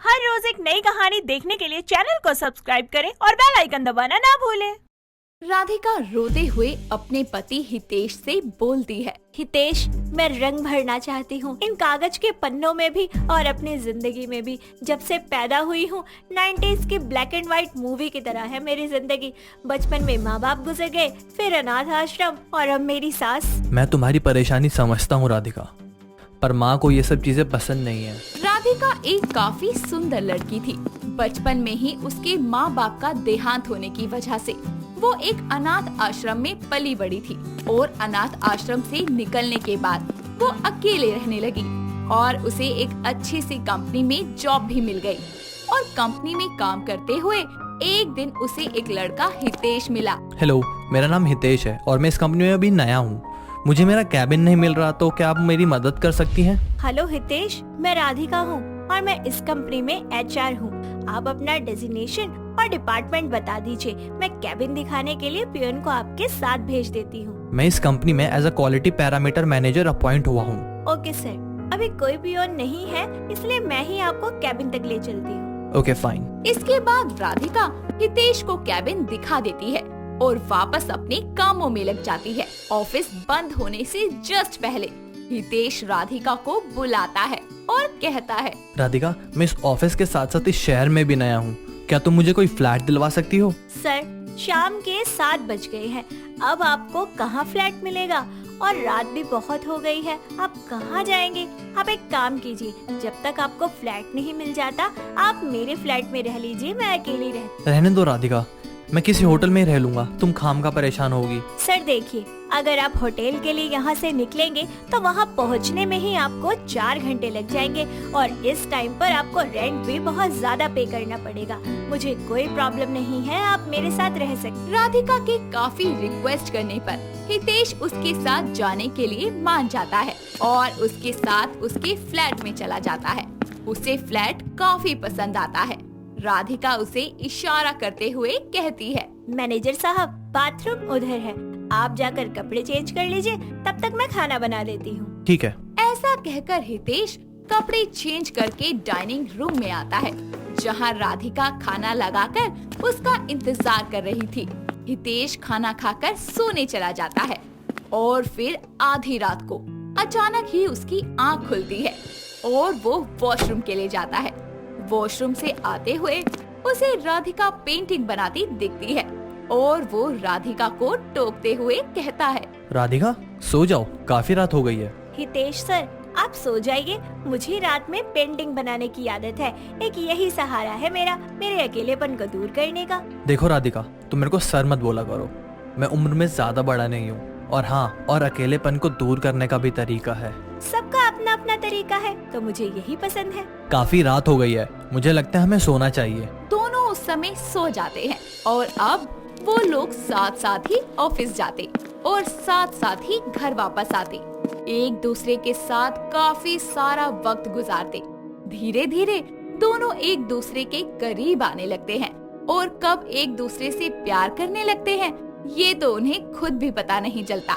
हर रोज एक नई कहानी देखने के लिए चैनल को सब्सक्राइब करें और बेल आइकन दबाना ना भूलें। राधिका रोते हुए अपने पति हितेश से बोलती है, हितेश, मैं रंग भरना चाहती हूँ इन कागज के पन्नों में भी और अपनी जिंदगी में भी। जब से पैदा हुई हूँ 90s की ब्लैक एंड व्हाइट मूवी की तरह है मेरी जिंदगी। बचपन में माँ बाप गुजर गए, फिर अनाथ आश्रम और अब मेरी सास। मैं तुम्हारी परेशानी समझता हूँ राधिका, पर माँ को ये सब चीजें पसंद नहीं है। राधिका एक काफी सुंदर लड़की थी। बचपन में ही उसके माँ बाप का देहांत होने की वजह से वो एक अनाथ आश्रम में पली बड़ी थी और अनाथ आश्रम से निकलने के बाद वो अकेले रहने लगी और उसे एक अच्छी सी कंपनी में जॉब भी मिल गई। और कंपनी में काम करते हुए एक दिन उसे एक लड़का हितेश मिला। हेलो, मेरा नाम हितेश है और मैं इस कंपनी में अभी नया हूँ। मुझे मेरा कैबिन नहीं मिल रहा, तो क्या आप मेरी मदद कर सकती हैं? हेलो हितेश, मैं राधिका हूँ और मैं इस कंपनी में HR हूँ। आप अपना डेजिग्नेशन और डिपार्टमेंट बता दीजिए, मैं कैबिन दिखाने के लिए पियोन को आपके साथ भेज देती हूँ। मैं इस कंपनी में as a quality parameter manager appoint हुआ हूँ। ओके सर, अभी कोई पियोन नहीं है, इसलिए मैं ही आपको कैबिन तक ले चलती हूँ। Okay fine. इसके बाद राधिका हितेश को कैबिन दिखा देती है और वापस अपने कामों में लग जाती है। ऑफिस बंद होने से जस्ट पहले हितेश राधिका को बुलाता है और कहता है, राधिका, मैं इस ऑफिस के साथ साथ इस शहर में भी नया हूँ। क्या तुम मुझे कोई फ्लैट दिलवा सकती हो? सर, शाम के 7 बज गए हैं, अब आपको कहाँ फ्लैट मिलेगा और रात भी बहुत हो गई है, आप कहाँ जाएंगे? आप एक काम कीजिए, जब तक आपको फ्लैट नहीं मिल जाता आप मेरे फ्लैट में रह लीजिए, मैं अकेली रहने दो राधिका, मैं किसी होटल में रह लूंगा, तुम खामखा परेशान होगी। सर देखिए, अगर आप होटल के लिए यहाँ से निकलेंगे तो वहाँ पहुँचने में ही आपको 4 घंटे लग जाएंगे और इस टाइम पर आपको रेंट भी बहुत ज्यादा पे करना पड़ेगा। मुझे कोई प्रॉब्लम नहीं है, आप मेरे साथ रह सकते। राधिका के काफी रिक्वेस्ट करने पर हितेश उसके साथ जाने के लिए मान जाता है और उसके साथ उसके फ्लैट में चला जाता है। उसे फ्लैट काफी पसंद आता है। राधिका उसे इशारा करते हुए कहती है, मैनेजर साहब, बाथरूम उधर है, आप जाकर कपड़े चेंज कर लीजिए, तब तक मैं खाना बना देती हूँ। ठीक है। ऐसा कहकर हितेश कपड़े चेंज करके डाइनिंग रूम में आता है, जहाँ राधिका खाना लगाकर उसका इंतजार कर रही थी। हितेश खाना खाकर सोने चला जाता है और फिर आधी रात को अचानक ही उसकी आँख खुलती है और वो वॉशरूम के लिए जाता है। वॉशरूम से आते हुए उसे राधिका पेंटिंग बनाती दिखती है और वो राधिका को टोकते हुए कहता है, राधिका सो जाओ, काफी रात हो गई है। हितेश सर, आप सो जाइए, मुझे रात में पेंटिंग बनाने की आदत है, एक यही सहारा है मेरा, मेरे अकेलेपन को दूर करने का। देखो राधिका, तुम मेरे को सर मत बोला करो, मैं उम्र में ज्यादा बड़ा नहीं हूँ और हाँ, और अकेलेपन को दूर करने का भी तरीका है। सबका अपना अपना तरीका है, तो मुझे यही पसंद है। काफी रात हो गई है, मुझे लगता है हमें सोना चाहिए। दोनों उस समय सो जाते हैं और अब वो लोग साथ साथ ही ऑफिस जाते और साथ साथ ही घर वापस आते, एक दूसरे के साथ काफी सारा वक्त गुजारते। धीरे धीरे दोनों एक दूसरे के करीब आने लगते हैं और कब एक दूसरे से प्यार करने लगते हैं ये तो उन्हें खुद भी पता नहीं चलता।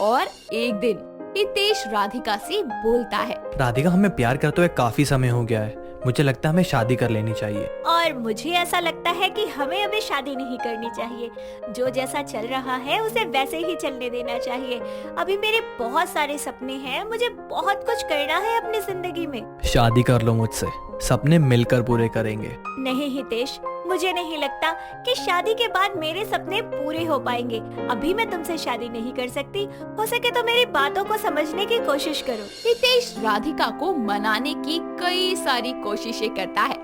और एक दिन हितेश राधिका से बोलता है, राधिका, हमें प्यार करते हुए काफी समय हो गया है, मुझे लगता है हमें शादी कर लेनी चाहिए। और मुझे ऐसा लगता है कि हमें अभी शादी नहीं करनी चाहिए, जो जैसा चल रहा है उसे वैसे ही चलने देना चाहिए। अभी मेरे बहुत सारे सपने हैं, मुझे बहुत कुछ करना है अपनी जिंदगी में। शादी कर लो मुझसे, सपने मिलकर पूरे करेंगे। नहीं हितेश, मुझे नहीं लगता कि शादी के बाद मेरे सपने पूरे हो पाएंगे। अभी मैं तुमसे शादी नहीं कर सकती, हो सके तो मेरी बातों को समझने की कोशिश करो। हितेश राधिका को मनाने की कई सारी कोशिशें करता है,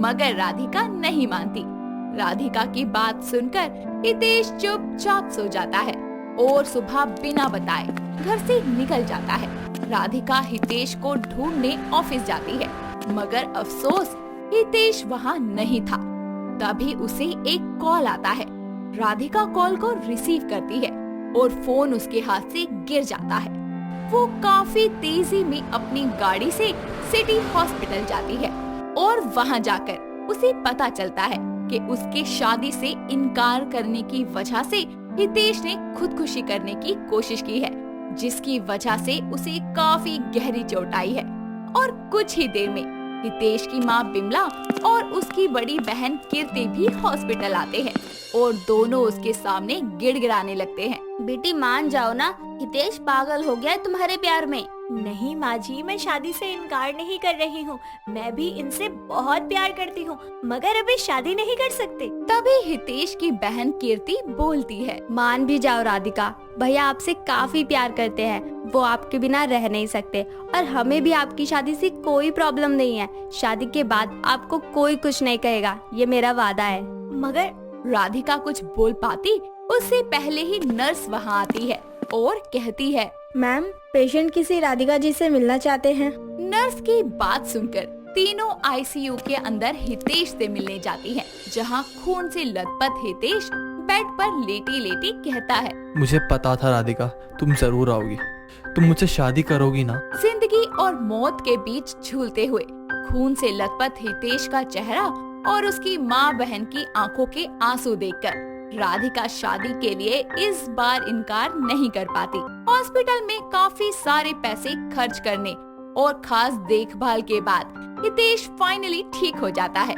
मगर राधिका नहीं मानती। राधिका की बात सुनकर हितेश चुपचाप सो जाता है और सुबह बिना बताए घर से निकल जाता है। राधिका हितेश को ढूंढने ऑफिस जाती है, मगर अफसोस हितेश वहाँ नहीं था। तभी उसे एक कॉल आता है। राधिका कॉल को रिसीव करती है और फोन उसके हाथ से गिर जाता है। वो काफी तेजी में अपनी गाड़ी से सिटी हॉस्पिटल जाती है और वहाँ जाकर उसे पता चलता है कि उसके शादी से इनकार करने की वजह से हितेश ने खुदकुशी करने की कोशिश की है, जिसकी वजह से उसे काफी गहरी चोट आई है। और कुछ ही देर में हितेश की माँ बिमला और उसकी बड़ी बहन कीर्ति भी हॉस्पिटल आते हैं और दोनों उसके सामने गिड़गिड़ाने लगते हैं। बेटी मान जाओ ना, हितेश पागल हो गया है तुम्हारे प्यार में। नहीं माँ जी, मैं शादी से इनकार नहीं कर रही हूँ। मैं भी इनसे बहुत प्यार करती हूँ, मगर अभी शादी नहीं कर सकते। तभी हितेश की बहन कीर्ति बोलती है, मान भी जाओ राधिका, भैया आपसे काफी प्यार करते हैं, वो आपके बिना रह नहीं सकते और हमें भी आपकी शादी से कोई प्रॉब्लम नहीं है। शादी के बाद आपको कोई कुछ नहीं कहेगा, ये मेरा वादा है। मगर राधिका कुछ बोल पाती उससे पहले ही नर्स वहाँ आती है और कहती है, मैम पेशेंट किसी राधिका जी से मिलना चाहते हैं। नर्स की बात सुनकर तीनों आईसीयू के अंदर हितेश से मिलने जाती हैं, जहां खून से लथपथ हितेश बेड पर लेटी लेटी कहता है, मुझे पता था राधिका, तुम जरूर आओगी। तुम मुझसे शादी करोगी ना? जिंदगी और मौत के बीच झूलते हुए खून से लथपथ हितेश का चेहरा और उसकी माँ बहन की आंखों के आंसू देखकर राधिका शादी के लिए इस बार इनकार नहीं कर पाती। हॉस्पिटल में काफी सारे पैसे खर्च करने और खास देखभाल के बाद हितेश फाइनली ठीक हो जाता है।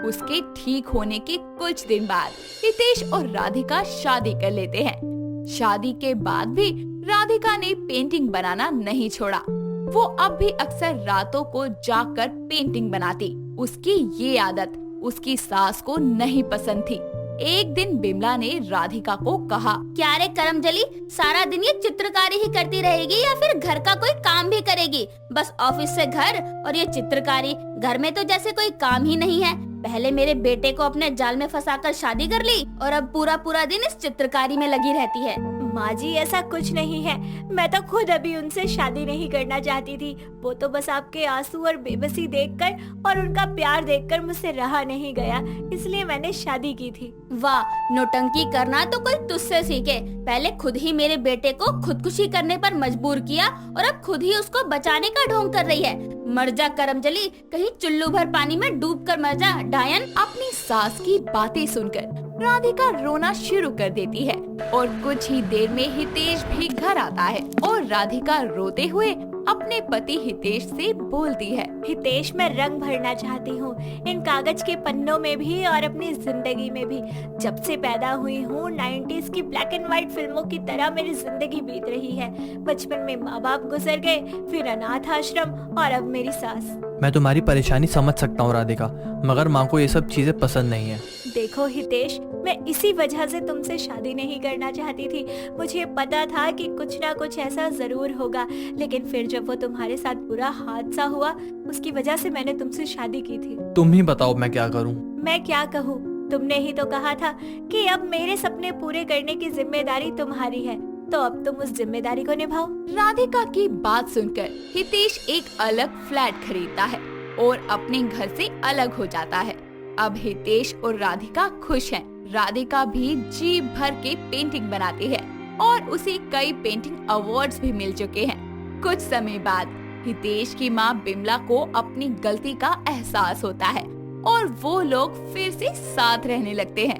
उसके ठीक होने के कुछ दिन बाद हितेश और राधिका शादी कर लेते हैं। शादी के बाद भी राधिका ने पेंटिंग बनाना नहीं छोड़ा। वो अब भी अक्सर रातों को जागकर पेंटिंग बनाती। उसकी ये आदत उसकी सास को नहीं पसंद थी। एक दिन बिमला ने राधिका को कहा, क्या रे करमजली, सारा दिन ये चित्रकारी ही करती रहेगी या फिर घर का कोई काम भी करेगी? बस ऑफिस से घर और ये चित्रकारी, घर में तो जैसे कोई काम ही नहीं है। पहले मेरे बेटे को अपने जाल में फंसाकर शादी कर ली और अब पूरा पूरा दिन इस चित्रकारी में लगी रहती है। माँ जी ऐसा कुछ नहीं है, मैं तो खुद अभी उनसे शादी नहीं करना चाहती थी। वो तो बस आपके आंसू और बेबसी देखकर और उनका प्यार देखकर मुझसे रहा नहीं गया, इसलिए मैंने शादी की थी। वाह, नौटंकी करना तो कोई तुझसे सीखे। पहले खुद ही मेरे बेटे को खुदकुशी करने पर मजबूर किया और अब खुद ही उसको बचाने का ढोंग कर रही है। मर जा करमजली, कहीं चुल्लू भर पानी में डूब कर मर जा डायन। अपनी सास की बातें सुनकर राधिका रोना शुरू कर देती है और कुछ ही देर में हितेश भी घर आता है और राधिका रोते हुए अपने पति हितेश से बोलती है, हितेश मैं रंग भरना चाहती हूँ इन कागज के पन्नों में भी और अपनी जिंदगी में भी। जब से पैदा हुई हूँ 90s की ब्लैक एंड व्हाइट फिल्मों की तरह मेरी जिंदगी बीत रही है। बचपन में माँ बाप गुजर गए, फिर अनाथ आश्रम और अब मेरी सास। मैं तुम्हारी परेशानी समझ सकता हूँ राधिका, मगर माँ को ये सब चीजें पसंद नहीं है। देखो हितेश, मैं इसी वजह से तुमसे शादी नहीं करना चाहती थी। मुझे पता था कि कुछ ना कुछ ऐसा जरूर होगा, लेकिन फिर जब वो तुम्हारे साथ बुरा हादसा हुआ, उसकी वजह से मैंने तुमसे शादी की थी। तुम ही बताओ मैं क्या करूं? मैं क्या कहूँ, तुमने ही तो कहा था कि अब मेरे सपने पूरे करने की जिम्मेदारी तुम्हारी है, तो अब तुम उस जिम्मेदारी को निभाओ। राधिका की बात सुनकर हितेश एक अलग फ्लैट खरीदता है और अपने घर से अलग हो जाता है। अब हितेश और राधिका खुश हैं। राधिका भी जी भर के पेंटिंग बनाती है और उसे कई पेंटिंग अवार्ड्स भी मिल चुके हैं। कुछ समय बाद हितेश की माँ बिमला को अपनी गलती का एहसास होता है और वो लोग फिर से साथ रहने लगते हैं।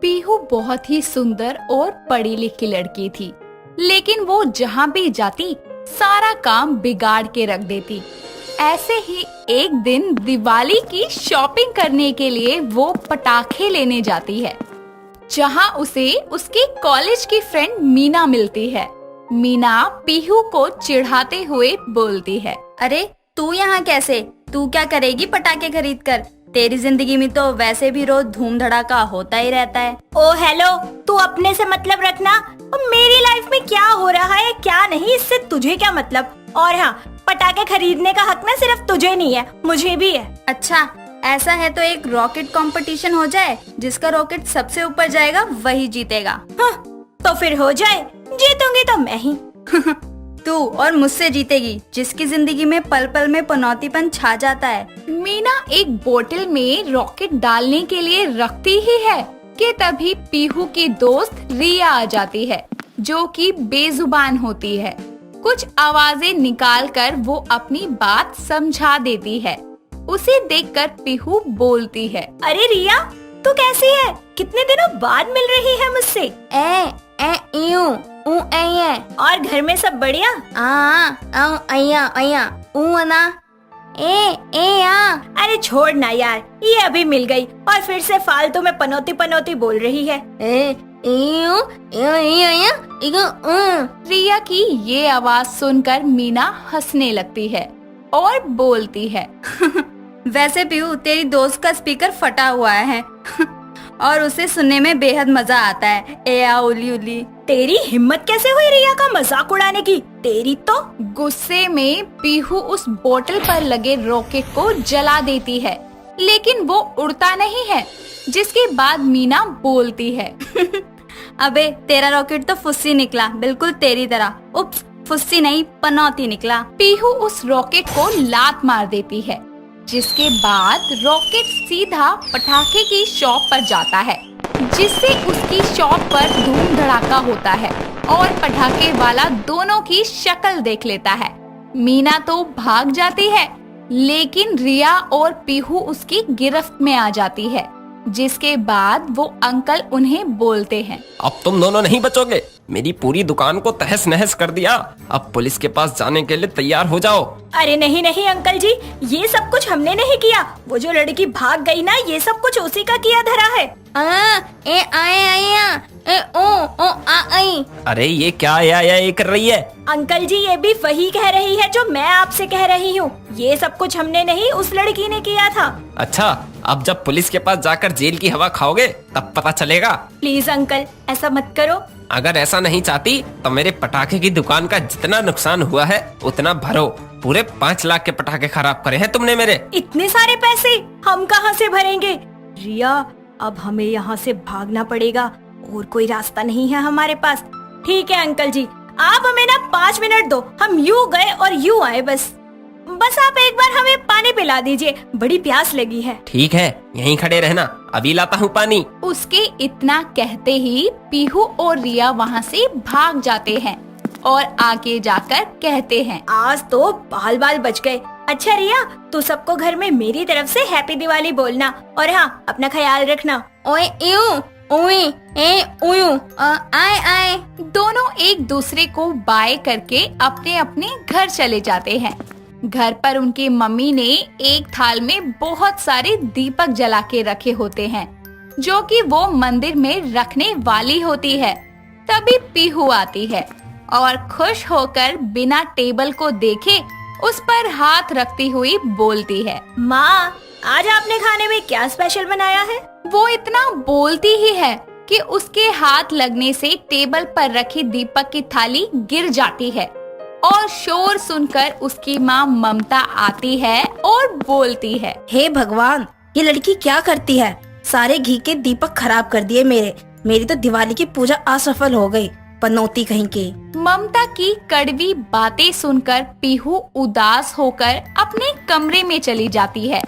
पीहू बहुत ही सुंदर और पढ़ी लिखी लड़की थी, लेकिन वो जहाँ भी जाती सारा काम बिगाड़ के रख देती। ऐसे ही एक दिन दिवाली की शॉपिंग करने के लिए वो पटाखे लेने जाती है, जहाँ उसे उसके कॉलेज की फ्रेंड मीना मिलती है। मीना पीहू को चिढ़ाते हुए बोलती है, अरे तू यहाँ कैसे? तू क्या करेगी पटाखे खरीद कर? तेरी जिंदगी में तो वैसे भी रोज धूम धड़ाका होता ही रहता है। ओ हेलो, तू अपने से मतलब रखना। मेरी लाइफ में क्या हो रहा है क्या नहीं, इससे तुझे क्या मतलब? और हाँ, पटाखे खरीदने का हक ना सिर्फ तुझे नहीं है, मुझे भी है। अच्छा, ऐसा है तो एक रॉकेट कंपटीशन हो जाए, जिसका रॉकेट सबसे ऊपर जाएगा वही जीतेगा। हाँ, तो फिर हो जाए, जीतूंगी तो मैं ही। तू और मुझसे जीतेगी, जिसकी जिंदगी में पल पल में पनौतीपन छा जाता है। मीना एक बोतल में रॉकेट डालने के लिए रखती ही है कि तभी पीहू की दोस्त रिया आ जाती है, जो कि बेजुबान होती है। कुछ आवाजें निकालकर वो अपनी बात समझा देती है। उसे देखकर पीहू बोलती है, अरे रिया, तू कैसी है? कितने दिनों बाद मिल रही है मुझसे। ए ए यूं ऊ ऐ और घर में सब बढ़िया? आ आ अया अया ऊ ना ए ए आ अरे छोड़ ना यार, ये अभी मिल गई और फिर से फालतू में पनौती पनौती बोल रही है। रिया की ये आवाज सुनकर मीना हंसने लगती है और बोलती है, वैसे पीहू तेरी दोस्त का स्पीकर फटा हुआ है और उसे सुनने में बेहद मजा आता है। ए आ उली उली। तेरी हिम्मत कैसे हुई रिया का मजाक उड़ाने की? तेरी तो। गुस्से में पीहू उस बोतल पर लगे रॉकेट को जला देती है, लेकिन वो उड़ता नहीं है। जिसके बाद मीना बोलती है, अबे तेरा रॉकेट तो फुस्सी निकला, बिल्कुल तेरी तरह। उप्स, फुस्सी नहीं पनौती निकला। पीहू उस रॉकेट को लात मार देती है, जिसके बाद रॉकेट सीधा पटाखे की शॉप पर जाता है, जिससे उसकी शॉप पर धूम धड़ाका होता है और पटाखे वाला दोनों की शक्ल देख लेता है। मीना तो भाग जाती है, लेकिन रिया और पीहू उसकी गिरफ्त में आ जाती है। जिसके बाद वो अंकल उन्हें बोलते हैं, अब तुम दोनों नहीं बचोगे, मेरी पूरी दुकान को तहस नहस कर दिया। अब पुलिस के पास जाने के लिए तैयार हो जाओ। अरे नहीं नहीं अंकल जी, ये सब कुछ हमने नहीं किया। वो जो लड़की भाग गई ना, ये सब कुछ उसी का किया धरा है। अरे ये क्या ये कर रही है? अंकल जी ये भी वही कह रही है जो मैं आपसे कह रही हूँ। ये सब कुछ हमने नहीं, उस लड़की ने किया था। अच्छा, अब जब पुलिस के पास जाकर जेल की हवा खाओगे तब पता चलेगा। प्लीज अंकल ऐसा मत करो। अगर ऐसा नहीं चाहती तो मेरे पटाखे की दुकान का जितना नुकसान हुआ है उतना भरो। पूरे 5 लाख के पटाखे खराब करे हैं तुमने मेरे। इतने सारे पैसे हम कहाँ से भरेंगे? रिया अब हमें यहाँ से भागना पड़ेगा, और कोई रास्ता नहीं है हमारे पास। ठीक है अंकल जी, आप हमें ना 5 मिनट दो, हम यूँ गए और यूँ आए। बस आप एक बार हमें पानी पिला दीजिए, बड़ी प्यास लगी है। ठीक है, यहीं खड़े रहना, अभी लाता हूँ पानी। उसके इतना कहते ही पीहू और रिया वहाँ से भाग जाते हैं और आगे जाकर कहते हैं, आज तो बाल बाल बच गए। अच्छा रिया, तू सबको घर में मेरी तरफ से हैप्पी दिवाली बोलना, और हाँ अपना ख्याल रखना। ओए यूं, ओए ए उयू, आए आए। दोनों एक दूसरे को बाय करके अपने अपने घर चले जाते हैं। घर पर उनकी मम्मी ने एक थाल में बहुत सारे दीपक जला के रखे होते हैं, जो कि वो मंदिर में रखने वाली होती है। तभी पीहू आती है और खुश होकर बिना टेबल को देखे उस पर हाथ रखती हुई बोलती है, माँ आज आपने खाने में क्या स्पेशल बनाया है? वो इतना बोलती ही है कि उसके हाथ लगने से टेबल पर रखी दीपक की थाली गिर जाती है और शोर सुनकर उसकी माँ ममता आती है और बोलती है, हे भगवान, ये लड़की क्या करती है? सारे घी के दीपक खराब कर दिए मेरी तो दिवाली की पूजा असफल हो गई, पनौती कहीं की। ममता की कड़वी बातें सुनकर पीहू उदास होकर अपने कमरे में चली जाती है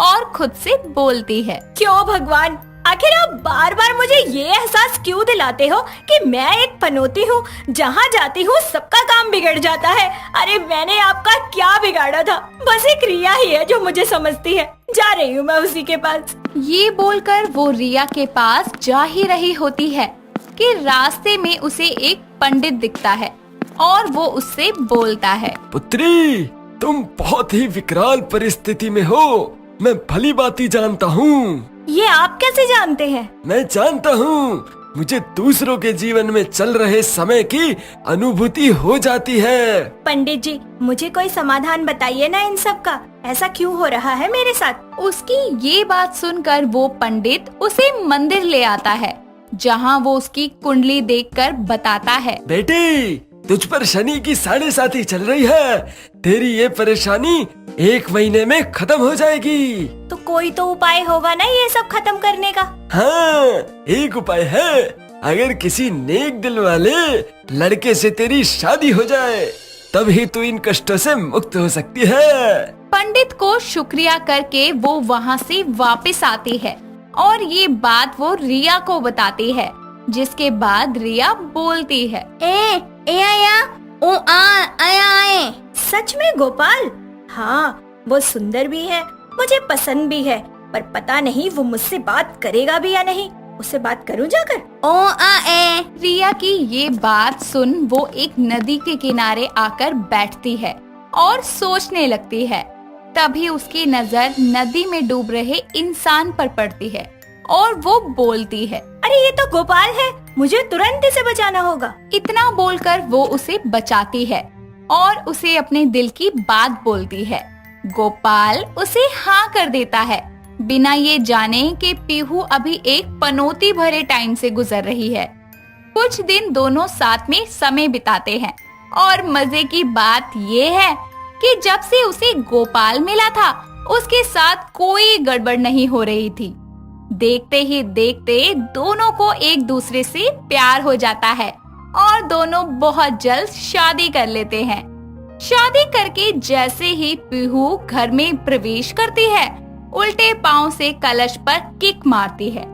और खुद से बोलती है, क्यों भगवान, आखिर आप बार बार मुझे ये एहसास क्यों दिलाते हो कि मैं एक पनौती हूँ? जहाँ जाती हूँ सबका काम बिगड़ जाता है। अरे मैंने आपका क्या बिगाड़ा था? बस एक रिया ही है जो मुझे समझती है। जा रही हूँ मैं उसी के पास। ये बोलकर वो रिया के पास जा ही रही होती है कि रास्ते में उसे एक पंडित दिखता है और वो उससे बोलता है, पुत्री, तुम बहुत ही विकराल परिस्थिति में हो, मैं भली भांति जानता हूँ। ये आप कैसे जानते हैं? मैं जानता हूँ, मुझे दूसरों के जीवन में चल रहे समय की अनुभूति हो जाती है। पंडित जी मुझे कोई समाधान बताइए ना इन सब का, ऐसा क्यों हो रहा है मेरे साथ? उसकी ये बात सुनकर वो पंडित उसे मंदिर ले आता है, जहाँ वो उसकी कुंडली देखकर बताता है, बेटी, तुझ पर शनि की 7.5 चल रही है। तेरी ये परेशानी 1 महीने में खत्म हो जाएगी। तो कोई तो उपाय होगा ना ये सब खत्म करने का? हाँ, एक उपाय है। अगर किसी नेक दिल वाले लड़के से तेरी शादी हो जाए, तभी तू इन कष्टों से मुक्त हो सकती है। पंडित को शुक्रिया करके वो वहाँ से वापस आती है और ये बात वो रिया को बताती है। जिसके बाद रिया बोलती है, आए। सच में गोपाल? हाँ वो सुंदर भी है, मुझे पसंद भी है, पर पता नहीं वो मुझसे बात करेगा भी या नहीं। उससे बात करूं जाकर? रिया की ये बात सुन वो एक नदी के किनारे आकर बैठती है और सोचने लगती है। तभी उसकी नजर नदी में डूब रहे इंसान पर पड़ती है और वो बोलती है, अरे ये तो गोपाल है, मुझे तुरंत इसे बचाना होगा। इतना बोलकर वो उसे बचाती है और उसे अपने दिल की बात बोलती है। गोपाल उसे हाँ कर देता है, बिना ये जाने कि पीहू अभी एक पनौती भरे टाइम से गुजर रही है। कुछ दिन दोनों साथ में समय बिताते हैं और मजे की बात ये है कि जब से उसे गोपाल मिला था उसके साथ कोई गड़बड़ नहीं हो रही थी। देखते ही देखते दोनों को एक दूसरे से प्यार हो जाता है और दोनों बहुत जल्द शादी कर लेते हैं। शादी करके जैसे ही पीहू घर में प्रवेश करती है, उल्टे पांव से कलश पर किक मारती है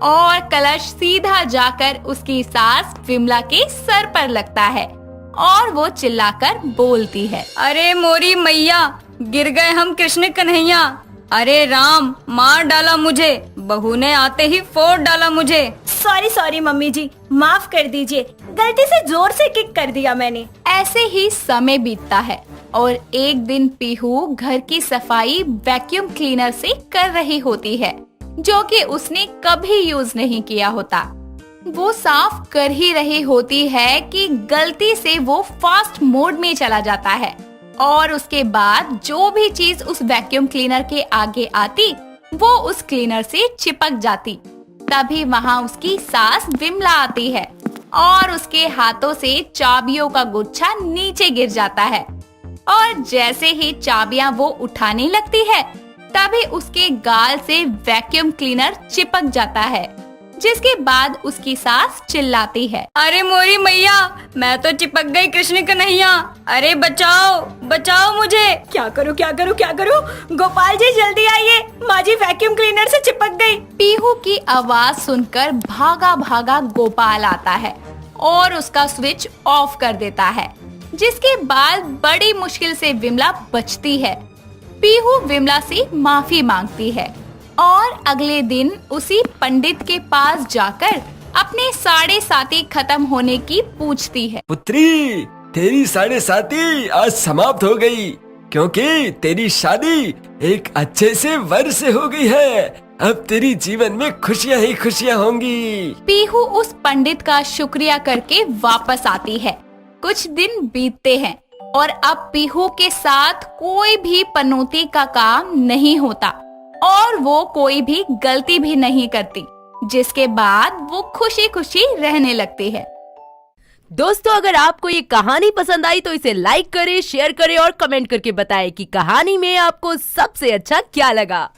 और कलश सीधा जाकर उसकी सास विमला के सर पर लगता है और वो चिल्लाकर बोलती है, अरे मोरी मैया, गिर गए हम कृष्ण कन्हैया। अरे राम, मार डाला मुझे, बहू ने आते ही फोड़ डाला मुझे। सॉरी मम्मी जी, माफ कर दीजिए, गलती से जोर से किक कर दिया मैंने। ऐसे ही समय बीतता है और एक दिन पीहू घर की सफाई वैक्यूम क्लीनर से कर रही होती है, जो कि उसने कभी यूज नहीं किया होता। वो साफ कर ही रही होती है कि गलती से वो फास्ट मोड में चला जाता है और उसके बाद जो भी चीज उस वैक्यूम क्लीनर के आगे आती वो उस क्लीनर से चिपक जाती। तभी वहाँ उसकी सास विमला आती है और उसके हाथों से चाबियों का गुच्छा नीचे गिर जाता है और जैसे ही चाबियां वो उठाने लगती है तभी उसके गाल से वैक्यूम क्लीनर चिपक जाता है, जिसके बाद उसकी सास चिल्लाती है, अरे मोरी मैया, मैं तो चिपक गई कृष्ण कन्हैया। अरे बचाओ बचाओ मुझे। क्या करूं? गोपाल जी जल्दी आइए, माँ जी वैक्यूम क्लीनर से चिपक गई। पीहू की आवाज सुनकर भागा भागा गोपाल आता है और उसका स्विच ऑफ कर देता है, जिसके बाद बड़ी मुश्किल से विमला बचती है। पीहू विमला से माफी मांगती है और अगले दिन उसी पंडित के पास जाकर अपने 7.5 खत्म होने की पूछती है। पुत्री, तेरी 7.5 आज समाप्त हो गई, क्योंकि तेरी शादी एक अच्छे से वर से हो गई है। अब तेरी जीवन में खुशियाँ ही खुशियाँ होंगी। पीहू उस पंडित का शुक्रिया करके वापस आती है। कुछ दिन बीतते हैं और अब पीहू के साथ कोई भी पनौती का काम नहीं होता और वो कोई भी गलती भी नहीं करती, जिसके बाद वो खुशी खुशी रहने लगती है। दोस्तों, अगर आपको ये कहानी पसंद आई तो इसे लाइक करें, शेयर करें और कमेंट करके बताएं कि कहानी में आपको सबसे अच्छा क्या लगा।